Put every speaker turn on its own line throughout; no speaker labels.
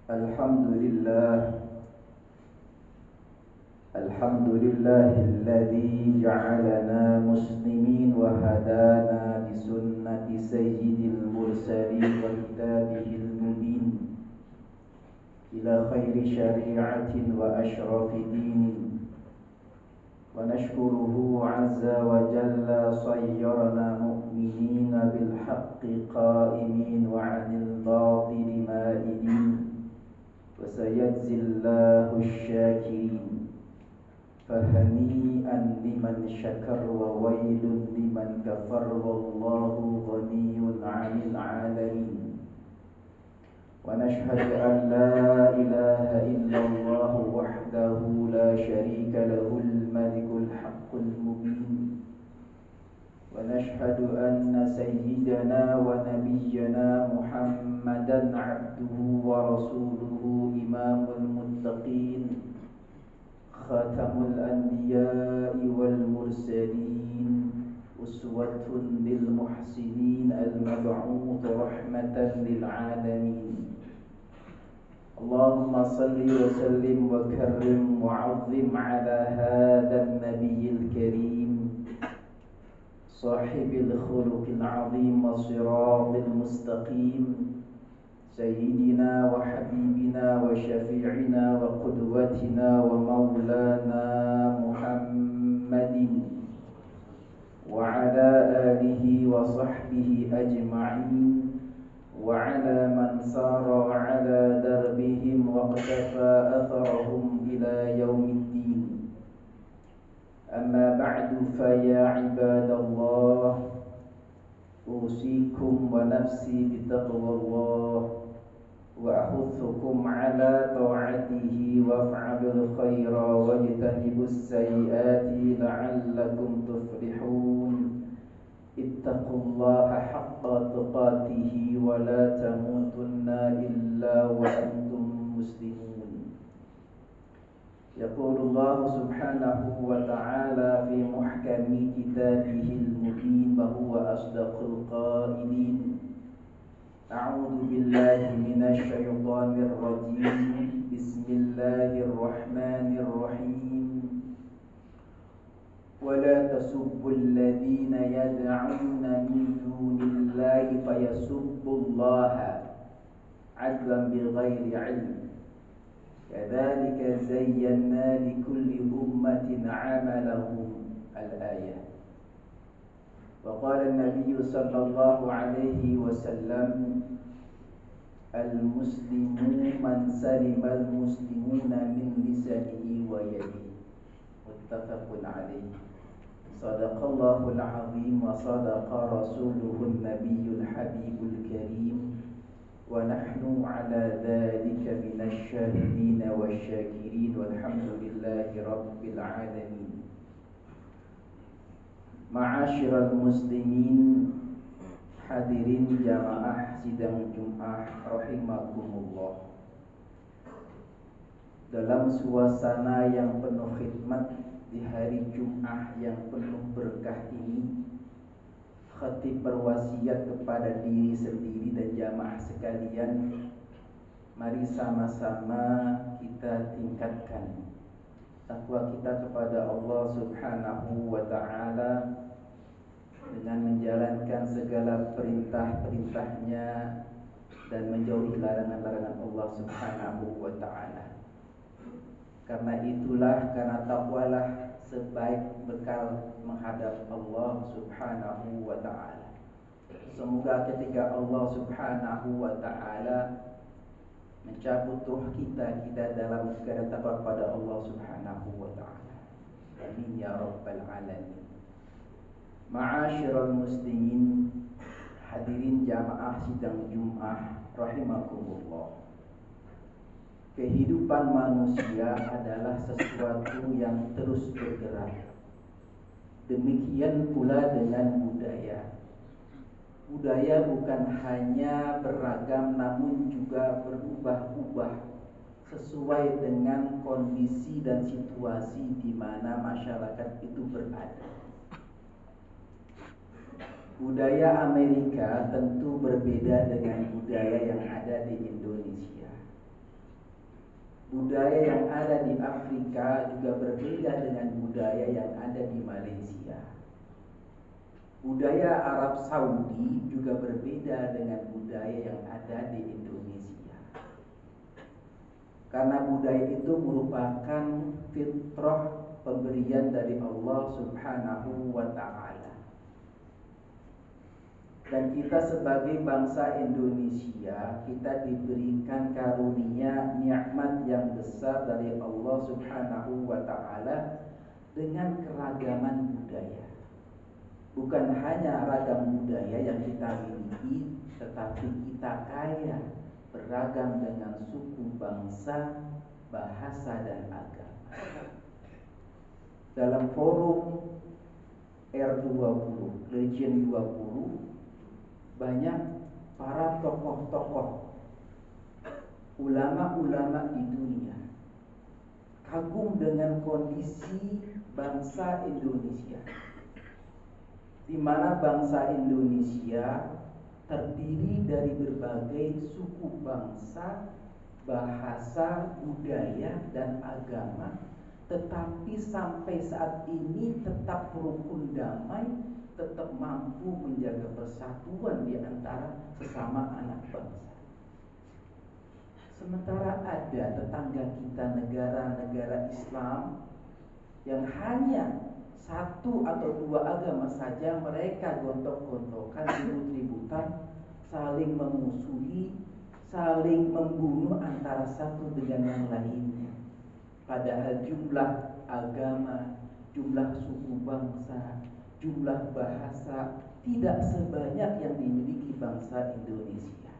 Alhamdulillah alladzi ja'alana muslimin wa hadana bi sunnati sayyidil mursalin wa kitabihil mubin ila khairi syari'atin wa ashrafi dinin wa nashkuruhu azza wa jalla sayyarana mu'minina bil haqqi qa'imin wa 'anil batili ma'idin wa sayajzillahu asy-syakirin. فهنيئا لمن شكر وويل لمن كفر والله غني عن العالمين ونشهد أن لا إله إلا الله وحده لا شريك له الملك الحق المبين ونشهد أن سيدنا ونبينا محمدا عبده ورسوله إمام المتقين خاتم الأنبياء والمرسلين أسوة للمحسنين المبعوث رحمة للعالمين اللهم صل وسلم وكرم وعظم على هذا النبي الكريم صاحب الخلق العظيم والصراط المستقيم سيدنا وحبيبنا وشفيعنا وقدوتنا ومولانا محمد وعلى آله وصحبه أجمعين وعلى من سار على دربهم واقتفى أثرهم إلى يوم الدين أما بعد فيا عباد الله أوصيكم ونفسي بتقوى الله وأحثكم على طاعته وافعلوا الخير واجتنبوا السيئات لعلكم تفلحون اتقوا الله حق تقاته ولا تموتن إلا وأنتم مسلمون يقول الله سبحانه وتعالى في محكم كتابه المبين وهو أصدق القائلين أعوذ بالله من الشيطان الرجيم بسم الله الرحمن الرحيم ولا تسبوا الذين يدعون من دون الله فيسبوا الله عدلا بغير علم كذلك زينا لكل أمة عملهم الآية وقال النبي صلى الله عليه وسلم المسلم من سلم المسلمون من لسانه ويده متفق عليه صدق الله العظيم وصدق رسوله النبي الحبيب الكريم ونحن على ذلك من الشاهدين والشاكرين والحمد لله رب العالمين. Ma'asyiral muslimin, hadirin jamaah sidang Jumat rahimakumullah. Dalam suasana yang penuh khidmat di hari Jumat yang penuh berkah ini, khatib berwasiat kepada diri sendiri dan jamaah sekalian, mari sama-sama kita tingkatkan takwa kita kepada Allah Subhanahu wa ta'ala dengan menjalankan segala perintah-perintahnya dan menjauhi larangan-larangan Allah Subhanahu wa ta'ala. Karena itulah, karena takwalah sebaik bekal menghadap Allah Subhanahu wa ta'ala. Semoga ketika Allah Subhanahu wa ta'ala mencabut ruh kita dalam keadaan takwa kepada Allah Subhanahu wa ta'ala. Amin ya rabbal alamin. Ma'asyiral muslimin, hadirin jamaah sidang Jumat rahimakumullah. Kehidupan manusia adalah sesuatu yang terus bergerak. Demikian pula dengan budaya. Budaya bukan hanya beragam namun juga berubah-ubah sesuai dengan kondisi dan situasi di mana masyarakat itu berada. Budaya Amerika tentu berbeda dengan budaya yang ada di Indonesia. Budaya yang ada di Afrika juga berbeda dengan budaya yang ada di Malaysia. Budaya Arab Saudi juga berbeda dengan budaya yang ada di Indonesia. Karena budaya itu merupakan fitrah pemberian dari Allah Subhanahu wa ta'ala. Dan kita sebagai bangsa Indonesia, kita diberikan karunia nikmat yang besar dari Allah Subhanahu wa ta'ala dengan keragaman budaya. Bukan hanya ragam budaya yang kita miliki, tetapi kita kaya beragam dengan suku, bangsa, bahasa, dan agama. Dalam forum R20, Legend 20, banyak para tokoh-tokoh, ulama-ulama di dunia kagum dengan kondisi bangsa Indonesia, di mana bangsa Indonesia terdiri dari berbagai suku bangsa, bahasa, budaya, dan agama, tetapi sampai saat ini tetap rukun damai, tetap mampu menjaga persatuan di antara sesama anak bangsa. Sementara ada tetangga kita negara-negara Islam yang hanya satu atau dua agama saja, mereka gontok-gontokan, ribut-ributan, saling memusuhi, saling membunuh antara satu dengan yang lainnya. Padahal jumlah agama, jumlah suku bangsa, jumlah bahasa tidak sebanyak yang dimiliki bangsa Indonesia.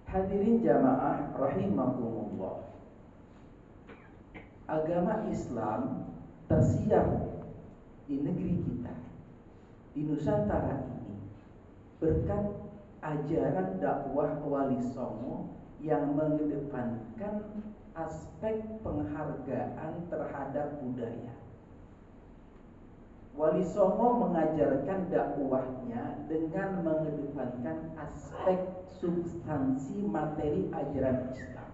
Hadirin jamaah rahimakumullah. Agama Islam tersiar di negeri kita, di Nusantara ini, berkat ajaran dakwah Wali Songo yang mengedepankan aspek penghargaan terhadap budaya. Wali Songo mengajarkan dakwahnya dengan mengedepankan aspek substansi materi ajaran Islam,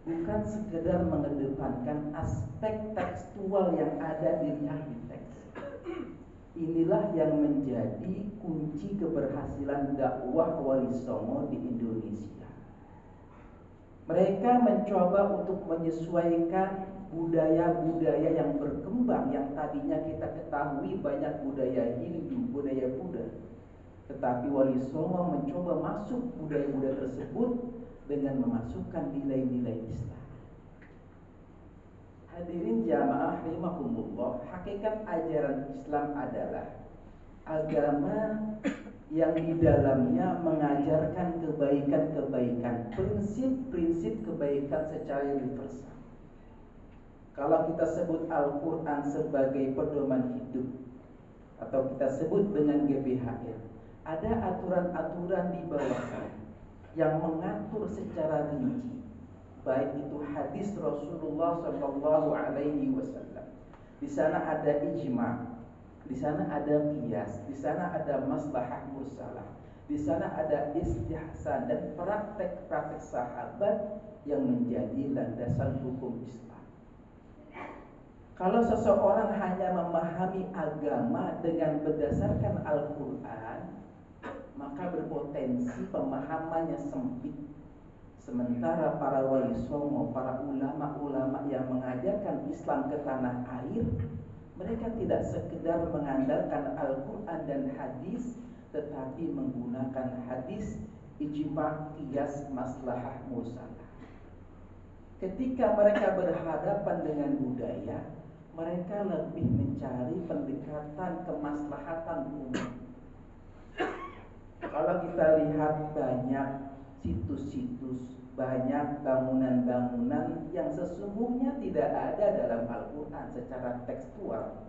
bukan sekedar mengedepankan aspek tekstual yang ada di teks. Inilah yang menjadi kunci keberhasilan dakwah Wali Songo di Indonesia. Mereka mencoba untuk menyesuaikan budaya-budaya yang berkembang, yang tadinya kita ketahui banyak budaya Hindu, budaya Buddha. Tetapi Wali Songo mencoba masuk budaya-budaya tersebut dengan memasukkan nilai-nilai Islam. Hadirin jamaah rahimakumullah, hakikat ajaran Islam adalah agama yang di dalamnya mengajarkan kebaikan-kebaikan, prinsip-prinsip kebaikan secara universal. Kalau kita sebut Al-Quran sebagai pedoman hidup, atau kita sebut dengan GBHR, ada aturan-aturan di bawahnya yang mengatur secara rinci, baik itu hadis Rasulullah SAW. Di sana ada ijma, di sana ada qiyas, di sana ada maslahah mursalah, di sana ada istihsan dan praktek-praktek sahabat yang menjadi landasan hukum Islam. Kalau seseorang hanya memahami agama dengan berdasarkan Al-Quran, maka berpotensi pemahamannya sempit. Sementara para wali songo, para ulama-ulama yang mengajarkan Islam ke tanah air, mereka tidak sekedar mengandalkan Al-Quran dan hadis, tetapi menggunakan hadis, ijma, qiyas, maslahah mursalah. Ketika mereka berhadapan dengan budaya, mereka lebih mencari pendekatan kemaslahatan umum. Kalau kita lihat banyak situs-situs, banyak bangunan-bangunan yang sesungguhnya tidak ada dalam Al-Quran secara tekstual,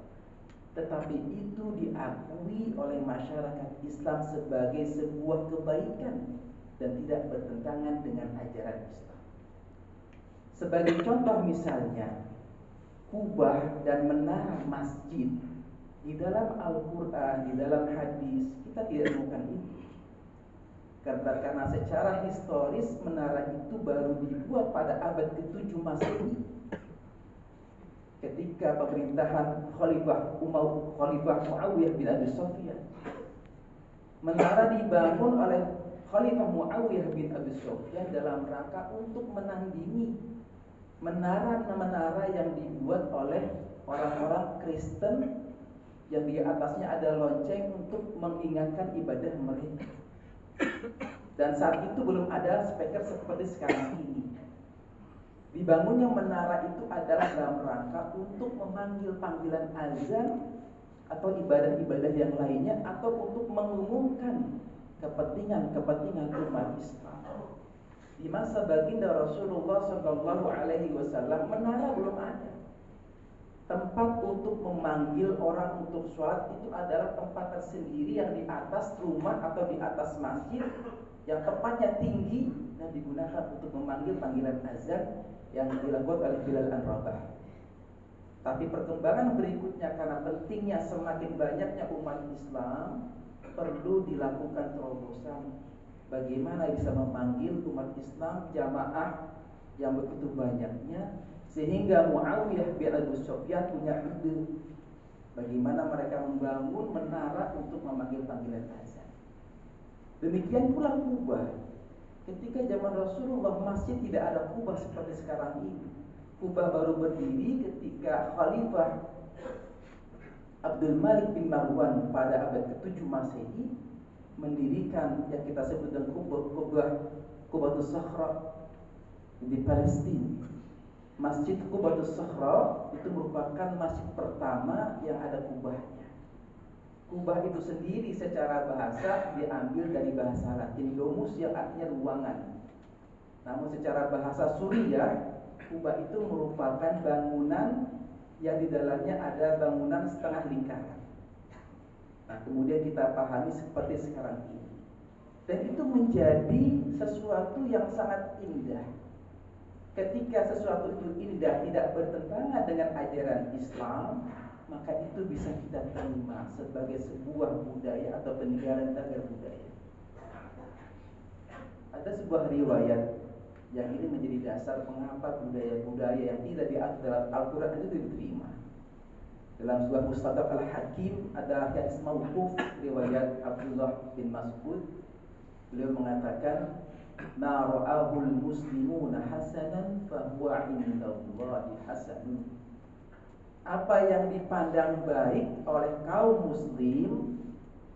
tetapi itu diakui oleh masyarakat Islam sebagai sebuah kebaikan dan tidak bertentangan dengan ajaran Islam. Sebagai contoh misalnya, kubah dan menara masjid di dalam Al-Quran, di dalam hadis kita tidak temukan itu. Karena secara historis menara itu baru dibuat pada abad ke-7 Masehi, ketika pemerintahan Khalifah Muawiyah bin Abi Sufyan. Menara dibangun oleh Khalifah Muawiyah bin Abi Sufyan dalam rangka untuk menandingi menara-menara yang dibuat oleh orang-orang Kristen yang di atasnya ada lonceng untuk mengingatkan ibadah mereka. Dan saat itu belum ada speaker seperti sekarang ini. Dibangunnya menara itu adalah dalam rangka untuk memanggil panggilan azan atau ibadah-ibadah yang lainnya, atau untuk mengumumkan kepentingan umat Islam. Di masa baginda Rasulullah Shallallahu Alaihi Wasallam, menara belum ada. Tempat untuk memanggil orang untuk sholat itu adalah tempat tersendiri yang di atas rumah atau di atas masjid, yang tempatnya tinggi dan digunakan untuk memanggil panggilan azan yang dilakukan oleh Bilal An-Rabah. Tapi perkembangan berikutnya, karena pentingnya semakin banyaknya umat Islam, perlu dilakukan terobosan. Bagaimana bisa memanggil umat Islam jamaah yang begitu banyaknya, sehingga Muawiyah bin Abi Sufyan punya ide bagaimana mereka membangun menara untuk memanggil panggilan azan. Demikian pula Kubah. Ketika zaman Rasulullah masih tidak ada Kubah seperti sekarang ini. Kubah baru berdiri ketika Khalifah Abdul Malik bin Marwan pada abad ke-7 Masehi mendirikan yang kita sebut dengan Qubatus Sakhra di Palestina. Masjid Qubatus Sakhra itu merupakan masjid pertama yang ada kubahnya. Kubah itu sendiri secara bahasa diambil dari bahasa Latin domus yang artinya ruangan. Namun secara bahasa Suriah, kubah itu merupakan bangunan yang di dalamnya ada bangunan setengah lingkaran. Nah, kemudian kita pahami seperti sekarang ini. Dan itu menjadi sesuatu yang sangat indah. Ketika sesuatu itu indah, tidak bertentangan dengan ajaran Islam, maka itu bisa kita terima sebagai sebuah budaya atau peninggalan cagar budaya. Ada sebuah riwayat yang ini menjadi dasar mengapa budaya-budaya yang tidak diatur dalam Al-Quran itu diterima. Dalam sebuah Mustadrak Al-Hakim ada hadis mauquf riwayat Abdullah bin Mas'ud. Beliau mengatakan, "Ma ra'ahul muslimuna hasanan fa huwa 'indallahi hasanun." Apa yang dipandang baik oleh kaum muslim,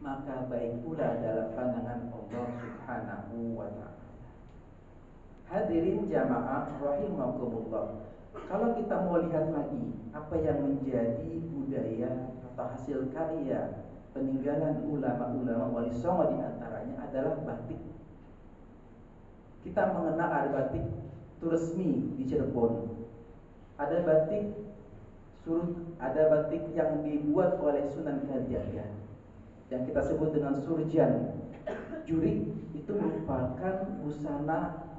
maka baik pula dalam pandangan Allah Subhanahu wa ta'ala. Hadirin jamaah rahimakumullah. Kalau kita mau lihat lagi apa yang menjadi budaya atau hasil karya peninggalan ulama-ulama Wali Songo, di antaranya adalah batik. Kita mengenal ada batik Turesmi di Cirebon, ada batik Surut, ada batik yang dibuat oleh Sunan Kalijaga yang kita sebut dengan Surjan. Jurik itu merupakan busana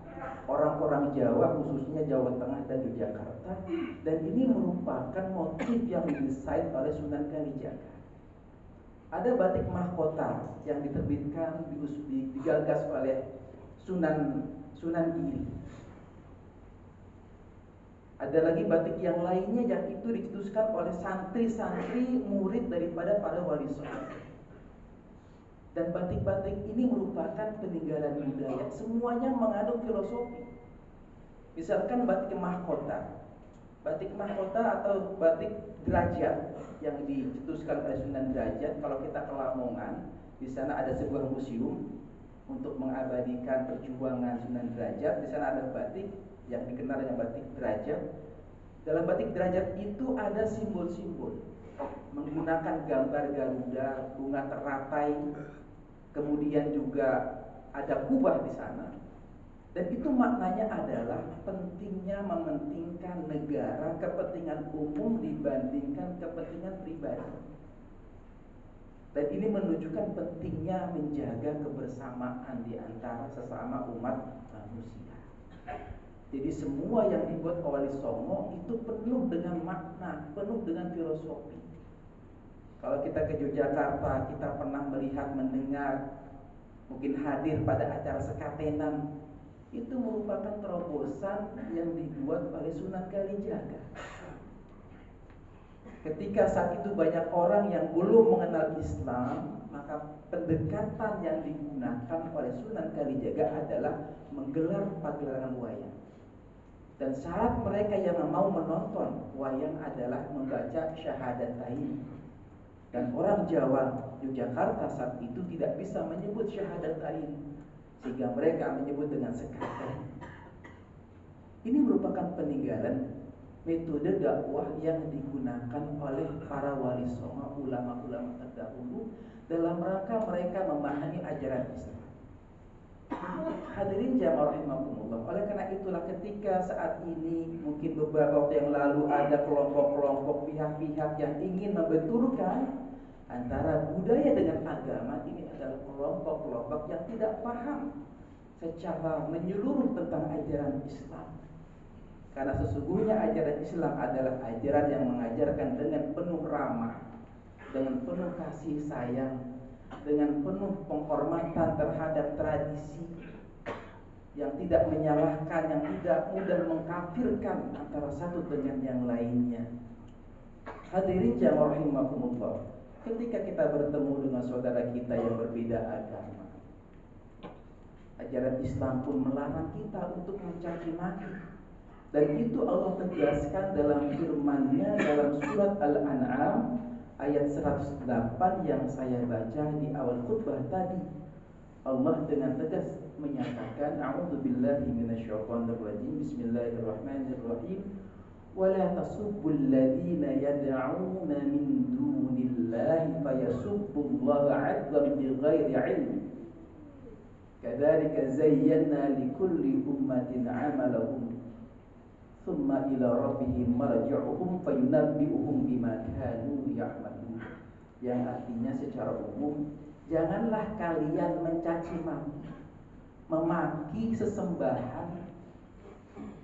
orang-orang Jawa, khususnya Jawa Tengah dan Yogyakarta, dan ini merupakan motif yang didesain oleh Sunan Kalijaga. Ada batik mahkota yang diterbitkan, digagas oleh Sunan Giri. Ada lagi batik yang lainnya yang itu dicetuskan oleh santri-santri murid daripada para wali songo. Dan batik-batik ini merupakan peninggalan budaya. Semuanya mengandung filosofi. Misalkan batik mahkota. Batik mahkota atau batik derajat yang dicetuskan oleh Sunan Derajat. Kalau kita ke Lamongan, di sana ada sebuah museum untuk mengabadikan perjuangan Sunan Derajat. Di sana ada batik yang dikenal dengan batik derajat. Dalam batik derajat itu ada simbol-simbol, menggunakan gambar Garuda, bunga teratai, kemudian juga ada kubah di sana. Dan itu maknanya adalah pentingnya mementingkan negara, kepentingan umum dibandingkan kepentingan pribadi. Dan ini menunjukkan pentingnya menjaga kebersamaan di antara sesama umat manusia. Jadi semua yang dibuat Wali Songo itu penuh dengan makna, penuh dengan filosofi. Kalau kita ke Yogyakarta, kita pernah melihat, mendengar mungkin hadir pada acara sekatenan, itu merupakan terobosan yang dibuat oleh Sunan Kalijaga. Ketika saat itu banyak orang yang belum mengenal Islam, maka pendekatan yang digunakan oleh Sunan Kalijaga adalah menggelar pagelaran wayang. Dan syarat mereka yang mau menonton wayang adalah membaca syahadatain. Dan orang Jawa, Yogyakarta saat itu tidak bisa menyebut syahadatain, sehingga mereka menyebut dengan sekaten. Ini merupakan peninggalan metode dakwah yang digunakan oleh para wali songo, ulama-ulama terdahulu dalam rangka mereka memahami ajaran Islam. Hadirin jamaah rahimakumullah. Oleh karena itulah ketika saat ini mungkin beberapa waktu yang lalu ada kelompok-kelompok pihak-pihak yang ingin membenturkan antara budaya dengan agama, ini adalah kelompok-kelompok yang tidak paham secara menyeluruh tentang ajaran Islam. Karena sesungguhnya ajaran Islam adalah ajaran yang mengajarkan dengan penuh ramah, dengan penuh kasih sayang, dengan penuh penghormatan terhadap tradisi, yang tidak menyalahkan, yang tidak mudah mengkafirkan antara satu dengan yang lainnya. Hadirin jamaah rahimakumullah, ketika kita bertemu dengan saudara kita yang berbeda agama, ajaran Islam pun melarang kita untuk mencaci maki. Dan itu Allah tegaskan dalam firman-Nya dalam surat Al-An'am ayat 108 yang saya baca di awal khutbah tadi. Allah dengan tegas menyatakan, a'udzubillahi minasyaitonir rajim, bismillahirrahmanirrahim, wala tasubbul ladzina yad'una min dunillahi fayasubbullaha 'adwan bighairi 'ilm. Kadzalika zayyana likulli ummatin 'amalahum thumma ila rabbihim marji'uhum fayunabbi'uhum bima kanu ya'malun. Yang artinya secara umum, janganlah kalian mencaci maki, memaki sesembahan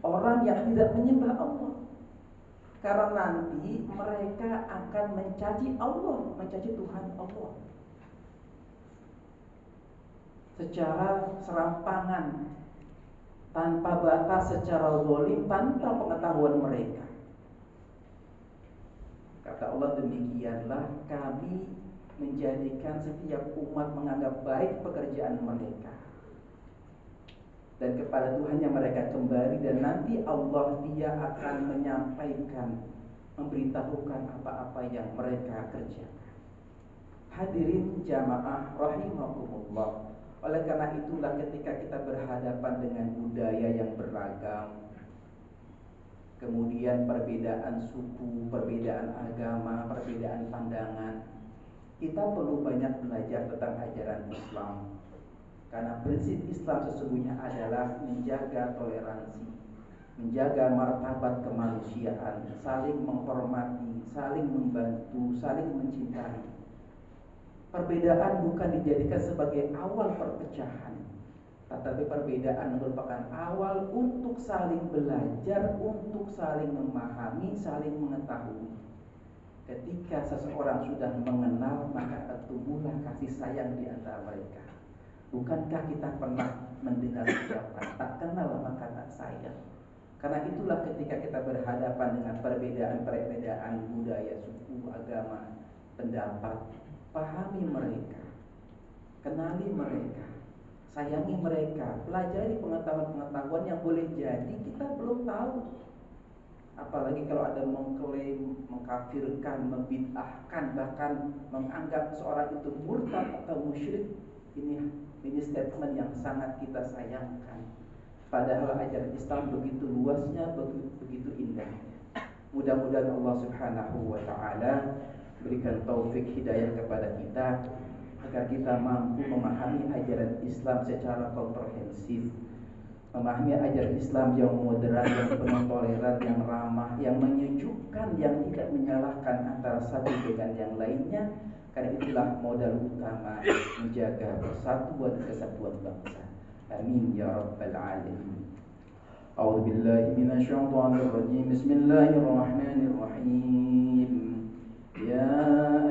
orang yang tidak menyembah Allah, karena nanti mereka akan mencaci Allah, mencaci Tuhan Allah secara serampangan, tanpa batas, secara zalim, tanpa pengetahuan mereka. Kata Allah, demikianlah kami menjadikan setiap umat menganggap baik pekerjaan mereka, dan kepada Tuhan yang mereka kembali, dan nanti Allah Dia akan menyampaikan, memberitahukan apa-apa yang mereka kerjakan. Hadirin jamaah rahimakumullah. Oleh karena itulah ketika kita berhadapan dengan budaya yang beragam, kemudian perbedaan suku, perbedaan agama, perbedaan pandangan, kita perlu banyak belajar tentang ajaran Islam. Karena prinsip Islam sesungguhnya adalah menjaga toleransi, menjaga martabat kemanusiaan, saling menghormati, saling membantu, saling mencintai. Perbedaan bukan dijadikan sebagai awal perpecahan, tetapi perbedaan merupakan awal untuk saling belajar, untuk saling memahami, saling mengetahui. Ketika seseorang sudah mengenal, maka tumbuhlah kasih sayang di antara mereka. Bukankah kita pernah mendengar ucapan tak kenal maka tak sayang? Karena itulah ketika kita berhadapan dengan perbedaan-perbedaan budaya, suku, agama, pendapat, pahami mereka, kenali mereka, sayangi mereka, pelajari pengetahuan-pengetahuan yang boleh jadi kita belum tahu. Apalagi kalau ada mengklaim, mengkafirkan, membid'ahkan, bahkan menganggap seorang itu murtad atau musyrik. Ini statement yang sangat kita sayangkan. Padahal ajaran Islam begitu luasnya, begitu indahnya. Mudah-mudahan Allah Subhanahu wa Ta'ala berikan taufik hidayah kepada kita agar kita mampu memahami ajaran Islam secara komprehensif, memahami ajaran Islam yang moderat, yang penuh toleran, yang ramah, yang menyejukkan, yang tidak menyalahkan antara satu dengan yang lainnya. Karena itulah modal utama menjaga persatuan kesatuan bangsa. Amin ya rabbal alamin. A'udzu billahi minasyaitonir rajim. Bismillahirrahmanirrahim. يا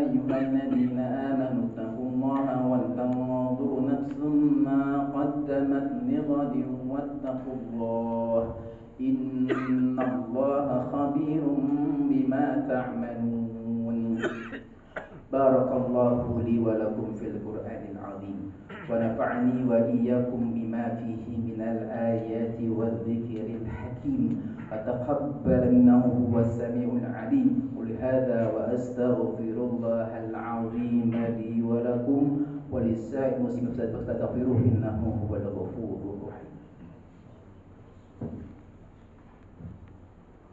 أيها الذين آمنوا اتقوا الله ولتنظر نفس مضمضة واتقوا الله إن الله خبير بما تعملون. بارك الله لي ولكم في القرآن العظيم ونفعني وإياكم بما فيه من الآيات والذكر الحكيم فتقبل إنه هو السميع العليم. قل هذا وأستغفر الله العظيم لي ولكم وللسائر المسلمين فاستغفروه إنه هو الغفور الرحيم.